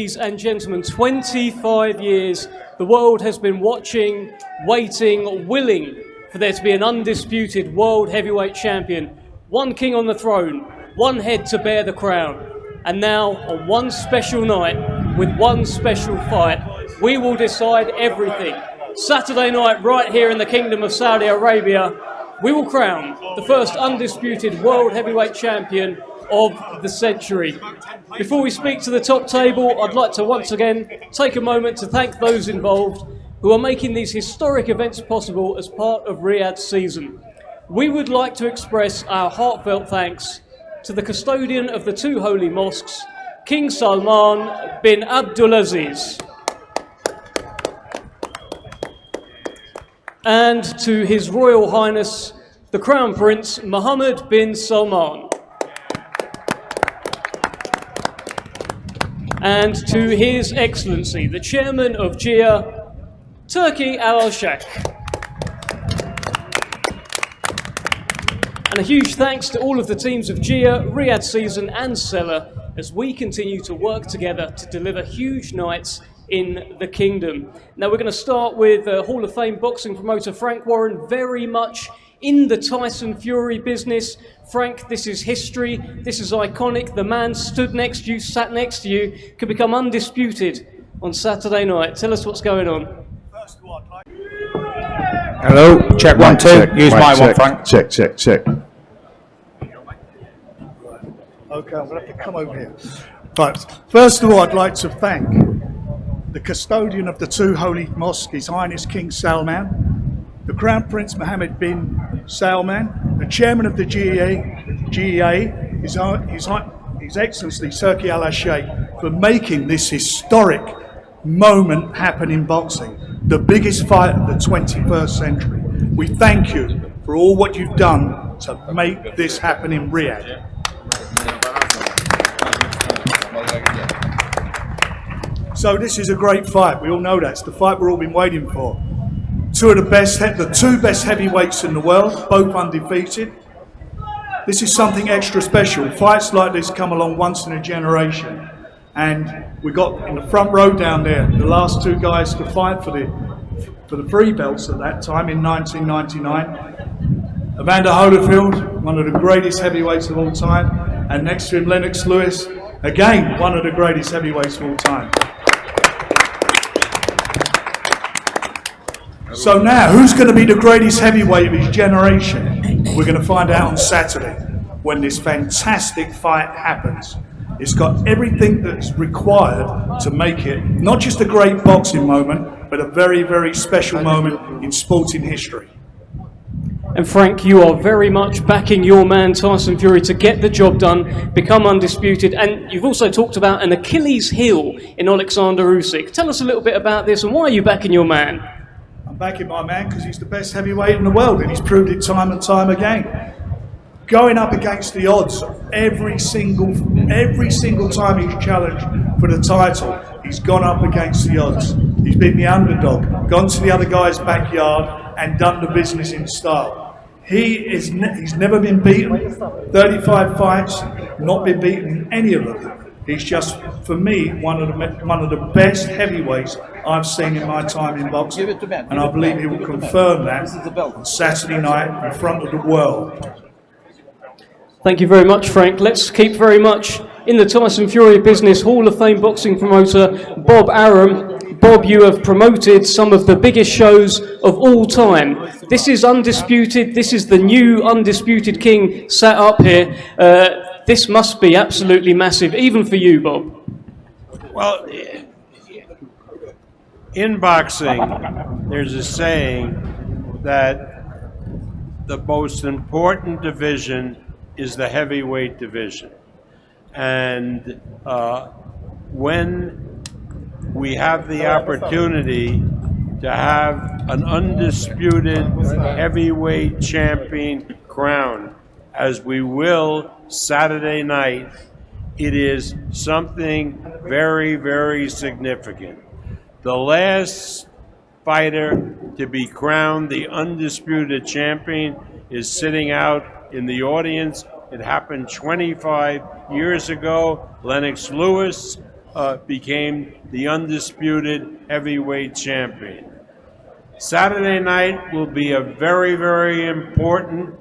Ladies and gentlemen, 25 years the world has been watching, waiting, willing for there to be an undisputed world heavyweight champion. One king on the throne, one head to bear the crown. And now, on one special night, with one special fight, we will decide everything. Saturday night, right here in the Kingdom of Saudi Arabia, we will crown the first undisputed world heavyweight champion of the century. Before we speak to the top table, I'd like to once again take a moment to thank those involved who are making these historic events possible as part of Riyadh's season. We would like to express our heartfelt thanks to the custodian of the two holy mosques, King Salman bin Abdulaziz, and to His Royal Highness, the Crown Prince Mohammed bin Salman, and to His Excellency, the Chairman of GIA, Turki Al-Sheikh. And a huge thanks to all of the teams of GIA, Riyadh Season and Seller as we continue to work together to deliver huge nights in the Kingdom. Now we're going to start with Hall of Fame boxing promoter Frank Warren, very much in the Tyson Fury business. Frank, this is history, this is iconic. The man stood next to you, sat next to you, could become undisputed on Saturday night. Tell us what's going on. Hello, check one, two. Check, Use my check, one, Frank. Check, check, check. Okay, I'm going to have to come over here. But first of all, I'd like to thank the custodian of the two holy mosques, His Highness King Salman, the Crown Prince Mohammed bin Salman, the Chairman of the GEA, His Excellency Turki Al-Sheikh, for making this historic moment happen in boxing, the biggest fight of the 21st century. We thank you for all what you've done to make this happen in Riyadh. So this is a great fight. We all know that's the fight we've all been waiting for. The two best heavyweights in the world, both undefeated. This is something extra special. Fights like this come along once in a generation. And we got in the front row down there, the last two guys to fight for the three belts at that time in 1999. Evander Holyfield, one of the greatest heavyweights of all time. And next to him, Lennox Lewis, again, one of the greatest heavyweights of all time. So now, who's going to be the greatest heavyweight of his generation? We're going to find out on Saturday when this fantastic fight happens. It's got everything that's required to make it not just a great boxing moment, but a very, very special moment in sporting history. And Frank, you are very much backing your man Tyson Fury to get the job done, become undisputed, and you've also talked about an Achilles heel in Alexander Usyk. Tell us a little bit about this and why are you backing your man? I'm backing my man because he's the best heavyweight in the world and he's proved it time and time again. Going up against the odds every single time he's challenged for the title, he's gone up against the odds. He's been the underdog, gone to the other guy's backyard and done the business in style. He's never been beaten, 35 fights, not been beaten in any of them. He's just, for me, one of the best heavyweights I've seen in my time in boxing, and I believe he will confirm that on Saturday night in front of the world. Thank you very much, Frank. Let's keep very much in the Tyson Fury business. Hall of Fame boxing promoter Bob Arum. Bob, you have promoted some of the biggest shows of all time. This is undisputed. This is the new undisputed king sat up here. This must be absolutely massive, even for you, Bob. Well, in boxing, there's a saying that the most important division is the heavyweight division. And when we have the opportunity to have an undisputed heavyweight champion crown, as we will Saturday night, it is something very, very significant. The last fighter to be crowned the undisputed champion is sitting out in the audience. It happened 25 years ago. Lennox Lewis became the undisputed heavyweight champion. Saturday night will be a very, very important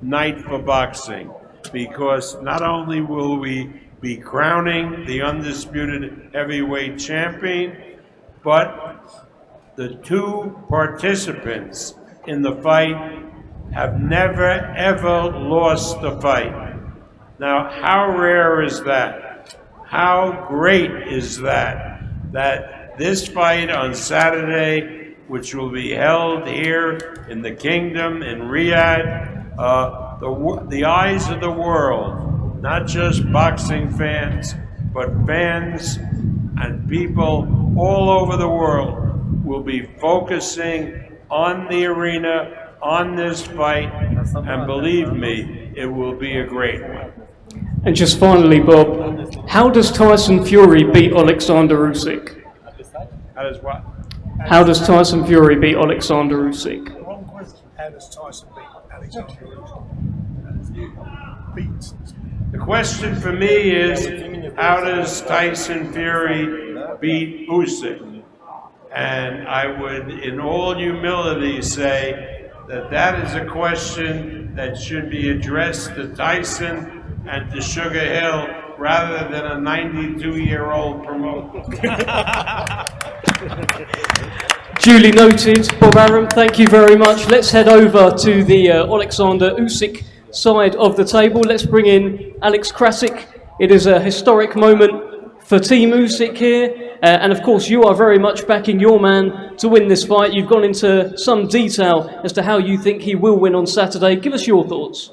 night for boxing, because not only will we be crowning the undisputed heavyweight champion, but the two participants in the fight have never, ever lost a fight. Now, how rare is that? How great is that? That this fight on Saturday, which will be held here in the kingdom in Riyadh, the eyes of the world, not just boxing fans, but fans and people all over the world will be focusing on the arena, on this fight, and believe me, it will be a great one. And just finally, Bob, how does Tyson Fury beat Alexander Usyk? How does what? How does Tyson Fury beat Alexander Usyk? Wrong question. How does Tyson beat Alexander Usyk? The question for me is, how does Tyson Fury beat Usyk? And I would, in all humility, say that that is a question that should be addressed to Tyson and to Sugar Hill rather than a 92-year-old promoter. Duly noted, Bob Arum, thank you very much. Let's head over to the Alexander Usyk side of the table. Let's bring in Alex Krasik. It is a historic moment for Team Usyk here, and of course you are very much backing your man to win this fight. You've gone into some detail as to how you think he will win on Saturday. Give us your thoughts.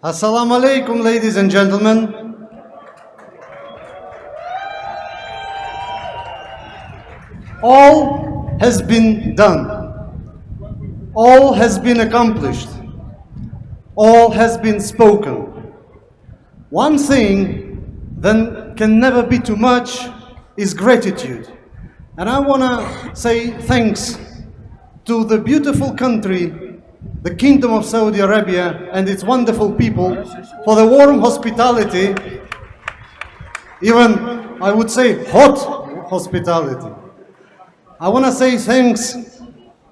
Assalamu alaikum, ladies and gentlemen. All has been done. All has been accomplished. All has been spoken. One thing that can never be too much is gratitude. And I want to say thanks to the beautiful country, the Kingdom of Saudi Arabia, and its wonderful people for the warm hospitality, even I would say hot hospitality. I want to say thanks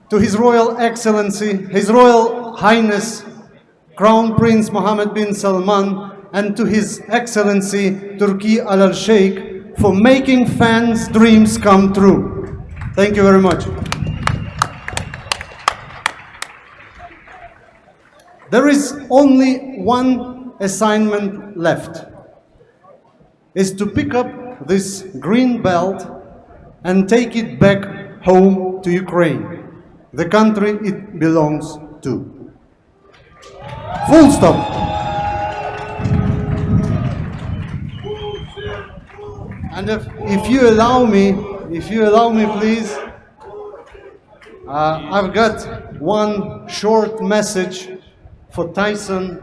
to His Royal Excellency, His Royal Highness, Crown Prince Mohammed bin Salman, and to His Excellency Turki Al Sheikh for making fans' dreams come true. Thank you very much. There is only one assignment left, is to pick up this green belt and take it back home to Ukraine, the country it belongs to. Full stop. And if you allow me, please, I've got one short message for Tyson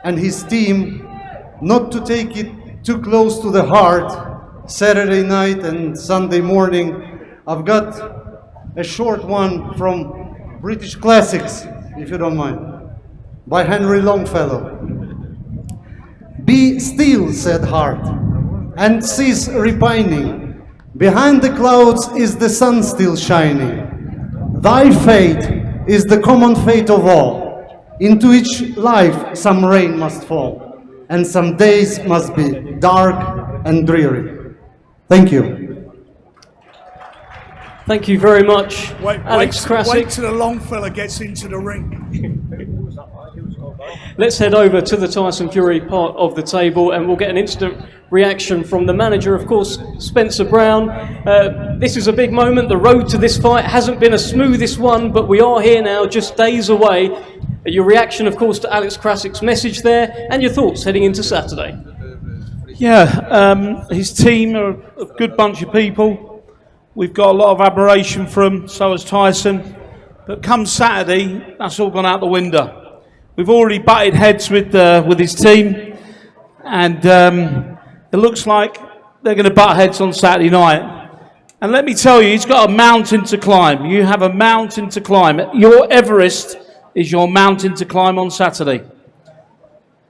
and his team, not to take it too close to the heart Saturday night and Sunday morning. I've got a short one from British Classics, if you don't mind, by Henry Longfellow. Be still, said heart, and cease repining. Behind the clouds is the sun still shining. Thy fate is the common fate of all. Into each life some rain must fall, and some days must be dark and dreary. Thank you. Thank you very much, Alex Krasik. Wait till the long fella gets into the ring. Let's head over to the Tyson Fury part of the table and we'll get an instant reaction from the manager, of course, Spencer Brown. This is a big moment. The road to this fight hasn't been a smoothest one, but we are here now, just days away. Your reaction, of course, to Alex Krasik's message there, and your thoughts heading into Saturday. Yeah, his team are a good bunch of people. We've got a lot of admiration for him, so has Tyson. But come Saturday, that's all gone out the window. We've already butted heads with his team, and it looks like they're going to butt heads on Saturday night. And let me tell you, he's got a mountain to climb. You have a mountain to climb. Your Everest is your mountain to climb on Saturday.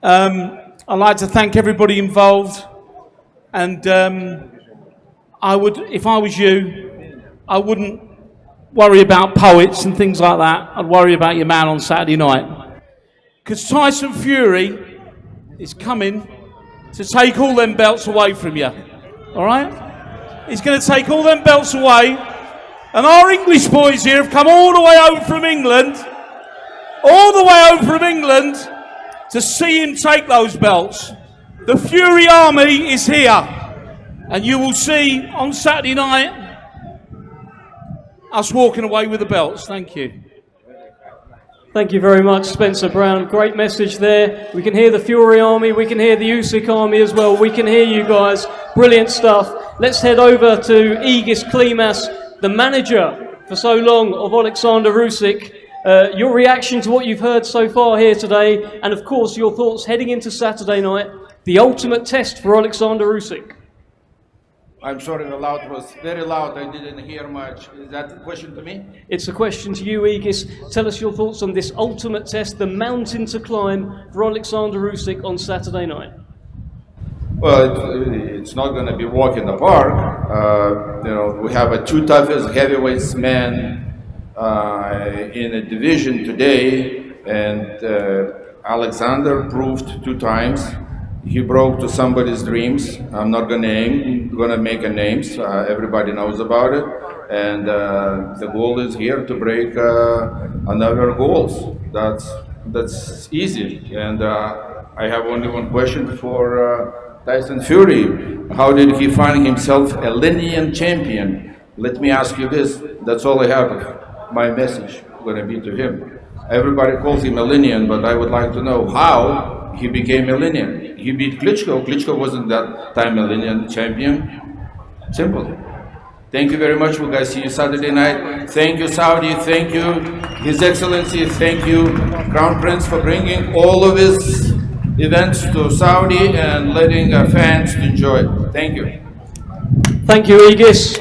I'd like to thank everybody involved. And I would, if I was you, I wouldn't worry about poets and things like that. I'd worry about your man on Saturday night. Because Tyson Fury is coming to take all them belts away from you. All right? He's going to take all them belts away. And our English boys here have come all the way over from England, to see him take those belts. The Fury Army is here. And you will see on Saturday night us walking away with the belts. Thank you. Thank you very much, Spencer Brown. Great message there. We can hear the Fury Army. We can hear the Usyk Army as well. We can hear you guys. Brilliant stuff. Let's head over to Egis Klimas, the manager for so long of Alexander Usyk. Your reaction to what you've heard so far here today, and of course your thoughts heading into Saturday night, the ultimate test for Alexander Usyk. I'm sorry, the loud was very loud. I didn't hear much. Is that a question to me? It's a question to you, Egis. Tell us your thoughts on this ultimate test, the mountain to climb for Alexander Usyk on Saturday night. Well, it's not going to be walk in the park. We have a two toughest heavyweights men in a division today, and Alexander proved 2 times. He broke to somebody's dreams. I'm not going to make a names. Everybody knows about it, and the goal is here to break another goals. That's easy. And I have only one question for Tyson Fury. How did he find himself a lineal champion? Let me ask you this. That's all I have. My message going to be to him. Everybody calls him a lineal, but I would like to know how he became a lineal. He beat Klitschko. Klitschko wasn't that time a lineal champion. Simple. Thank you very much. We'll guys see you Saturday night. Thank you, Saudi. Thank you, His Excellency. Thank you, Crown Prince, for bringing all of his events to Saudi and letting fans enjoy it. Thank you. Thank you, Egis.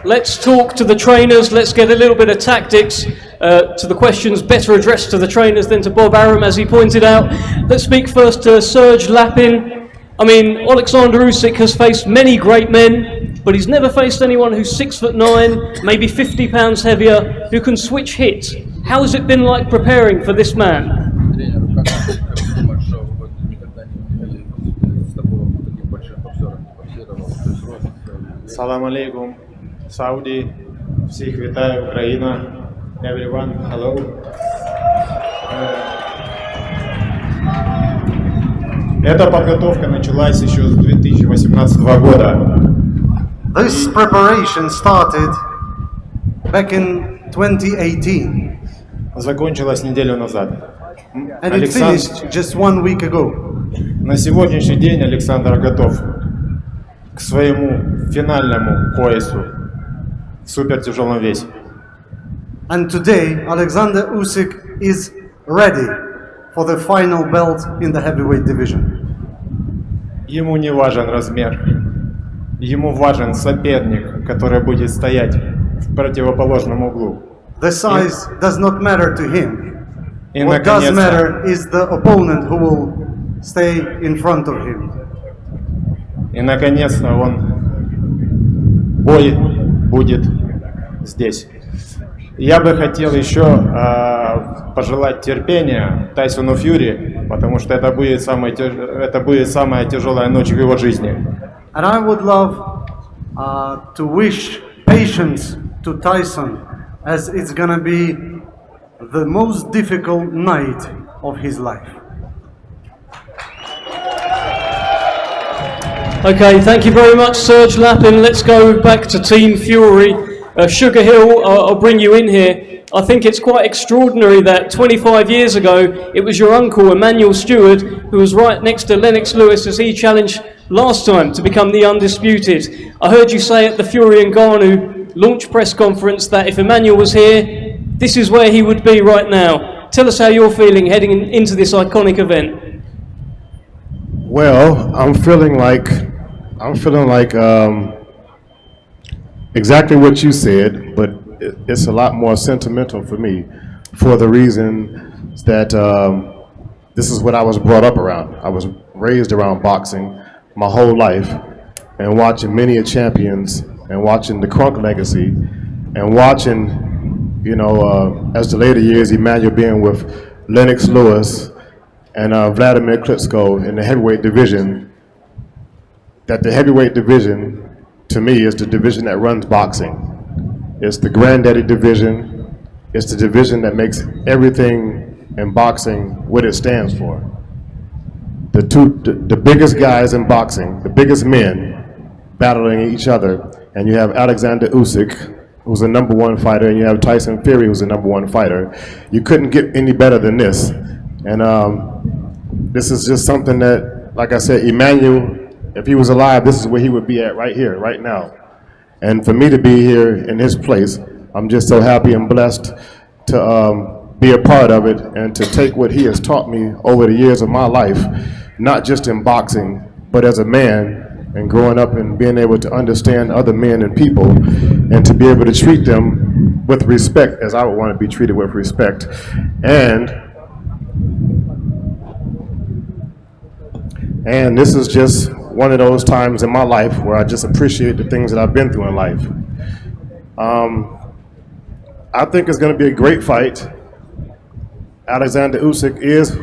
Let's talk to the trainers. Let's get a little bit of tactics to the questions better addressed to the trainers than to Bob Arum, as he pointed out. Let's speak first to Serge Lapin. I mean, Alexander Usyk has faced many great men, but he's never faced anyone who's 6'9", maybe 50 pounds heavier, who can switch hits. How has it been like preparing for this man? Салам алейкум, Saudi, всех витаю, Украина, everyone, hello. Эта подготовка началась еще с 2018 года. This preparation started back in 2018. Закончилась неделю назад. And it finished just 1 week ago. На сегодняшний день Александр готов к своему финальному поясу в супертяжелом весе. And today, Alexander Usyk is ready for the final belt in the heavyweight division. Ему не важен размер, ему важен соперник, который будет стоять в противоположном углу. The size does not matter to him. И What does matter is the opponent who will stay in front of him. И наконец-то бой будет здесь. Я бы хотел еще пожелать терпения Тайсону Фьюри, потому что это будет самая тяжелая ночь в его жизни. And I would love to wish patience to Tyson, as it's gonna be the most difficult night of his life. Okay, thank you very much, Serge Lapin. Let's go back to Team Fury. Sugar Hill, I'll bring you in here. I think it's quite extraordinary that 25 years ago, it was your uncle, Emmanuel Stewart, who was right next to Lennox Lewis as he challenged last time to become the undisputed. I heard you say at the Fury and Ngannou launch press conference that if Emmanuel was here, this is where he would be right now. Tell us how you're feeling heading into this iconic event. Well, I'm feeling like exactly what you said, but it's a lot more sentimental for me, for the reason that this is what I was brought up around. I was raised around boxing my whole life, and watching many a champions and watching the Crunk legacy and watching, you know, as the later years, Emmanuel being with Lennox Lewis and Vladimir Klitschko in the heavyweight division, that the heavyweight division, to me, is the division that runs boxing. It's the granddaddy division. It's the division that makes everything in boxing what it stands for. The biggest guys in boxing, the biggest men battling each other, and you have Alexander Usyk, who's the #1 fighter, and you have Tyson Fury, who's the #1 fighter. You couldn't get any better than this. And this is just something that, like I said, Emmanuel, if he was alive, this is where he would be at right here, right now. And for me to be here in his place, I'm just so happy and blessed to be a part of it and to take what he has taught me over the years of my life, not just in boxing, but as a man and growing up and being able to understand other men and people and to be able to treat them with respect as I would want to be treated with respect. And this is just one of those times in my life where I just appreciate the things that I've been through in life. I think it's going to be a great fight. Alexander Usyk is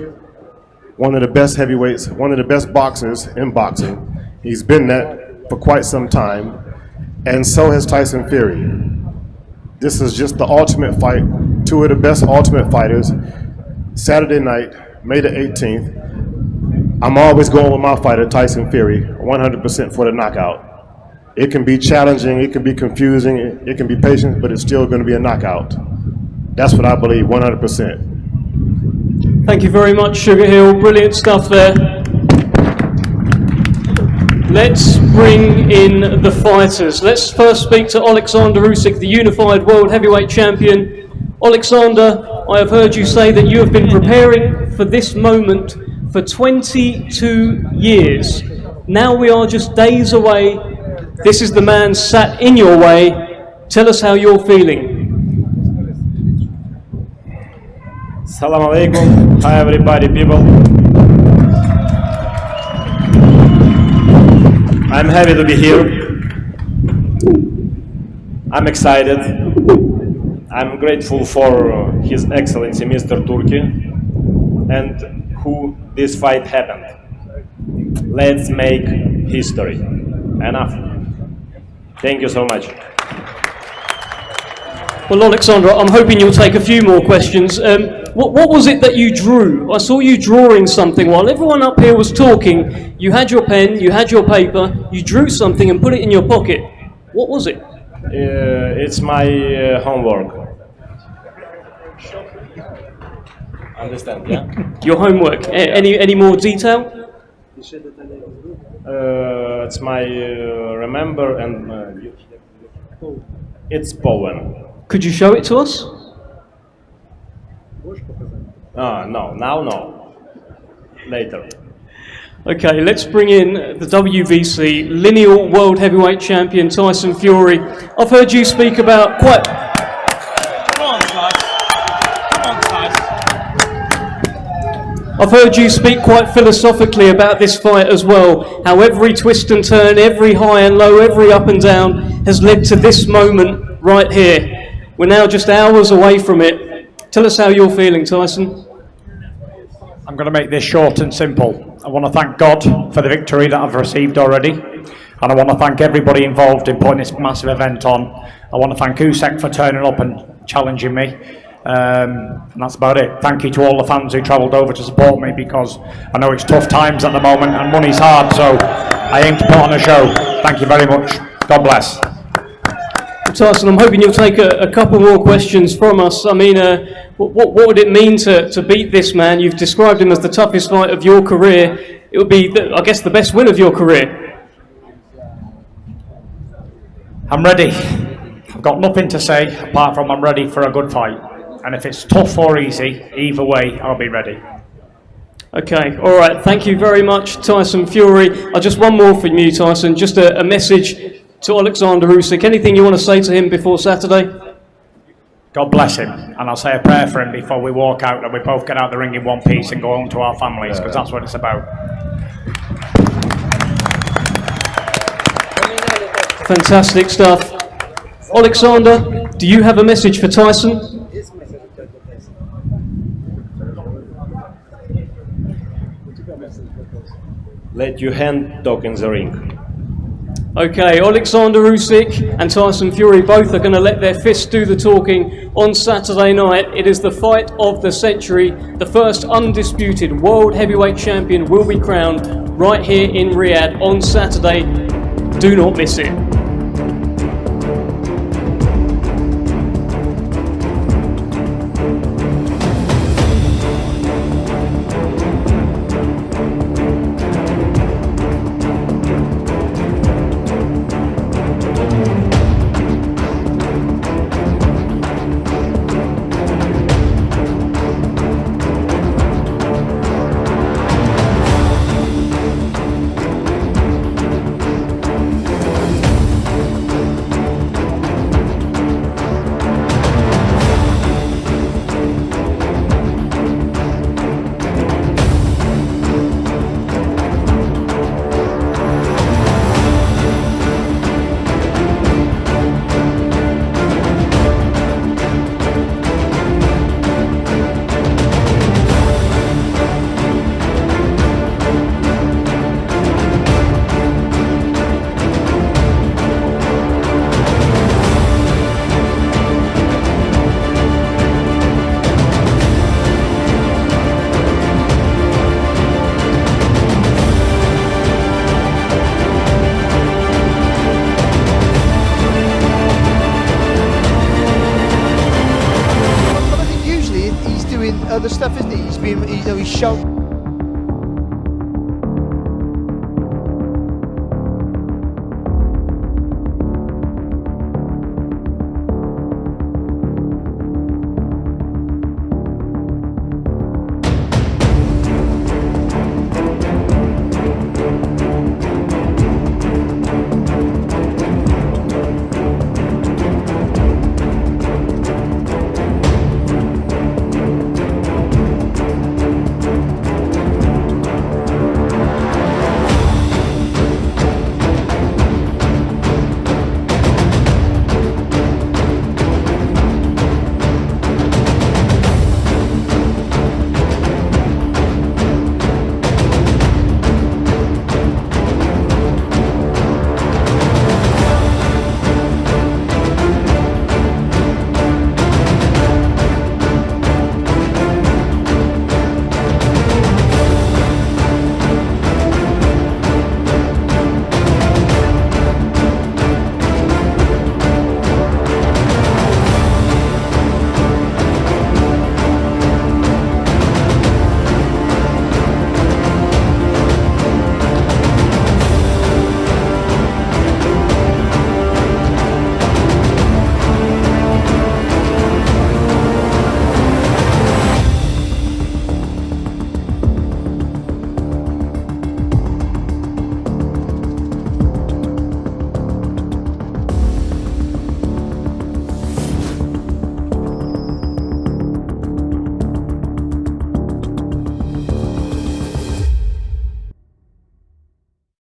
one of the best heavyweights, one of the best boxers in boxing. He's been that for quite some time, and so has Tyson Fury. This is just the ultimate fight, two of the best ultimate fighters. Saturday night, May the 18th. I'm always going with my fighter, Tyson Fury, 100% for the knockout. It can be challenging, it can be confusing, it can be patient, but it's still going to be a knockout. That's what I believe, 100%. Thank you very much, Sugar Hill. Brilliant stuff there. Let's bring in the fighters. Let's first speak to Alexander Usyk, the unified world heavyweight champion. Alexander, I have heard you say that you have been preparing for this moment for 22 years. Now we are just days away. This is the man sat in your way. Tell us how you're feeling. Assalamu alaikum. Hi everybody, people. I'm happy to be here. I'm excited. I'm grateful for His Excellency Mr. Turkey and who this fight happened. Let's make history. Enough. Thank you so much. Well, Alexander, I'm hoping you'll take a few more questions. What was it that you drew? I saw you drawing something while everyone up here was talking. You had your pen, you had your paper, you drew something and put it in your pocket. What was it? It's my homework. Understand, yeah? Your homework. Any more detail? It's my remember and it's poem. Could you show it to us? No, now no. Later. Okay, let's bring in the WBC lineal world heavyweight champion Tyson Fury. I've heard you speak about quite... I've heard you speak quite philosophically about this fight as well, how every twist and turn, every high and low, every up and down has led to this moment right here. We're now just hours away from it. Tell us how you're feeling, Tyson. I'm going to make this short and simple. I want to thank God for the victory that I've received already, and I want to thank everybody involved in putting this massive event on. I want to thank Usyk for turning up and challenging me. And that's about it. Thank you to all the fans who travelled over to support me, because I know it's tough times at the moment and money's hard, so I aim to put on a show. Thank you very much. God bless. Tyson, I'm hoping you'll take a couple more questions from us. I mean, what would it mean to beat this man? You've described him as the toughest fight of your career. It would be, I guess, the best win of your career. I'm ready. I've got nothing to say apart from I'm ready for a good fight. And if it's tough or easy, either way, I'll be ready. Okay, all right. Thank you very much, Tyson Fury. Just one more from you, Tyson. Just a message to Alexander Usyk. Anything you want to say to him before Saturday? God bless him. And I'll say a prayer for him before we walk out, and we both get out the ring in one piece and go home to our families, because that's what it's about. Fantastic stuff. Alexander, do you have a message for Tyson? Let your hand talk in the ring. Okay, Alexander Usyk and Tyson Fury both are going to let their fists do the talking on Saturday night. It is the fight of the century. The first undisputed world heavyweight champion will be crowned right here in Riyadh on Saturday. Do not miss it. Other stuff, isn't he? He's shown.